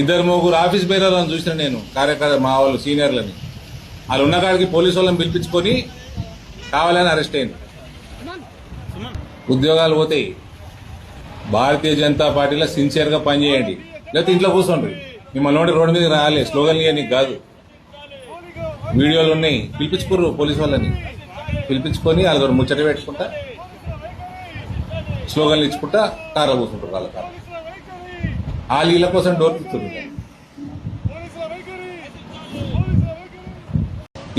ఇద్దరు ముగ్గురు ఆఫీస్ బేరాలను చూసిన నేను కార్యకర్త మా వాళ్ళు సీనియర్లని వాళ్ళు ఉన్న కాడికి పోలీసు వాళ్ళని పిలిపించుకొని కావాలని అరెస్ట్ అయింది. ఉద్యోగాలు పోతాయి. భారతీయ జనతా పార్టీలో సిన్సియర్గా పనిచేయండి, లేకపోతే ఇంట్లో కూర్చోండి. మిమ్మల్ని రోడ్డు మీద రాలే స్లోగన్ నీకు కాదు. వీడియోలు ఉన్నాయి, పిలిపించుకోరు పోలీసు వాళ్ళని. పిలిపించుకొని వాళ్ళ ముచ్చట పెట్టుకుంటా స్లోగన్లు ఇచ్చుకుంటా కారా కూర్చుంటారు. వాళ్ళ కారు వాళ్ళు వీళ్ళ కోసం డోర్ తీస్తున్నారు.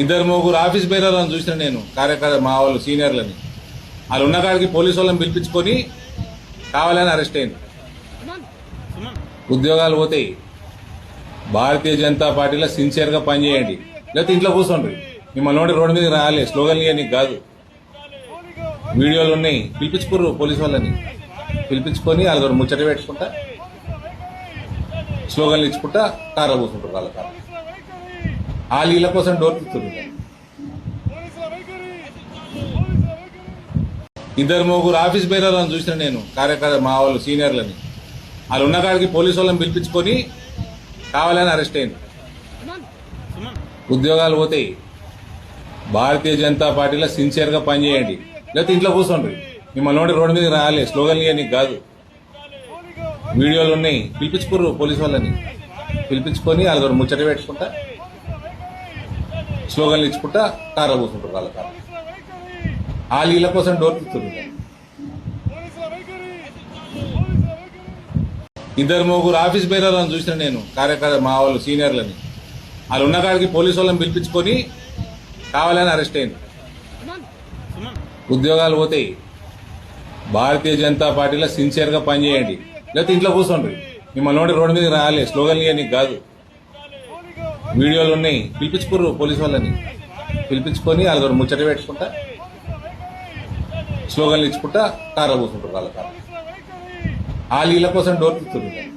ఇద్దరు ముగ్గురు ఆఫీస్ బేరాలను చూసిన నేను కార్యకర్త మా వాళ్ళు సీనియర్లని వాళ్ళు ఉన్న కాడికి పోలీసు వాళ్ళని పిలిపించుకొని కావాలని అరెస్ట్ అయింది. ఉద్యోగాలు పోతాయి. భారతీయ జనతా పార్టీలో సిన్సియర్గా పనిచేయండి, లేకపోతే ఇంట్లో కూర్చోండి. మిమ్మల్ని రోడ్డు మీద రాలే స్లోగన్ నీకు కాదు. వీడియోలు ఉన్నాయి, పిలిపించుకోరు పోలీసు వాళ్ళని. పిలిపించుకొని వాళ్ళ ముచ్చట పెట్టుకుంటా స్లోగన్లు ఇచ్చుకుంటా కారా కూర్చుంటారు. వాళ్ళ కారు వాళ్ళు వీళ్ళ కోసం డోర్ తీస్తున్నారు. ఇద్దరు ముగ్గురు ఆఫీస్ బేరాలను చూసిన నేను కార్యకర్త మా వాళ్ళు సీనియర్లని వాళ్ళు ఉన్న కాడికి పోలీసు వాళ్ళని పిలిపించుకొని కావాలని అరెస్ట్ అయింది. ఉద్యోగాలు పోతాయి. భారతీయ జనతా పార్టీలో సిన్సియర్గా పనిచేయండి, లేకపోతే ఇంట్లో కూర్చోండి. మిమ్మల్ని రోడ్డు మీద రాలే స్లోగన్ నీకు కాదు. వీడియోలు ఉన్నాయి, పిలిపించుకోరు పోలీసు వాళ్ళని. పిలిపించుకొని వాళ్ళ ముచ్చట పెట్టుకుంటా స్లోగన్లు ఇచ్చుకుంటా కారా కూర్చుంటారు. వాళ్ళ కారు వాళ్ళు వీళ్ళ కోసం డోర్ తీస్తున్నారు. ఇద్దరు ముగ్గురు ఆఫీస్ బేరాలను చూసిన నేను కార్యకర్త మా వాళ్ళు సీనియర్లని వాళ్ళు ఉన్న కాడికి పోలీసు వాళ్ళని పిలిపించుకొని కావాలని అరెస్ట్ అయింది. ఉద్యోగాలు పోతాయి. భారతీయ జనతా పార్టీలో సిన్సియర్గా పనిచేయండి, లేకపోతే ఇంట్లో కూర్చోండి. మిమ్మల్ని రోడ్డు మీద రాలే స్లోగన్ నీకు కాదు. వీడియోలు ఉన్నాయి, పిలిపించుకోరు పోలీసు వాళ్ళని. పిలిపించుకొని వాళ్ళ ముచ్చట పెట్టుకుంటా స్లోగన్లు ఇచ్చుకుంటా కారా కూర్చుంటారు. వాళ్ళ కారు వాళ్ళు వీళ్ళ కోసం డోర్ తీస్తున్నారు.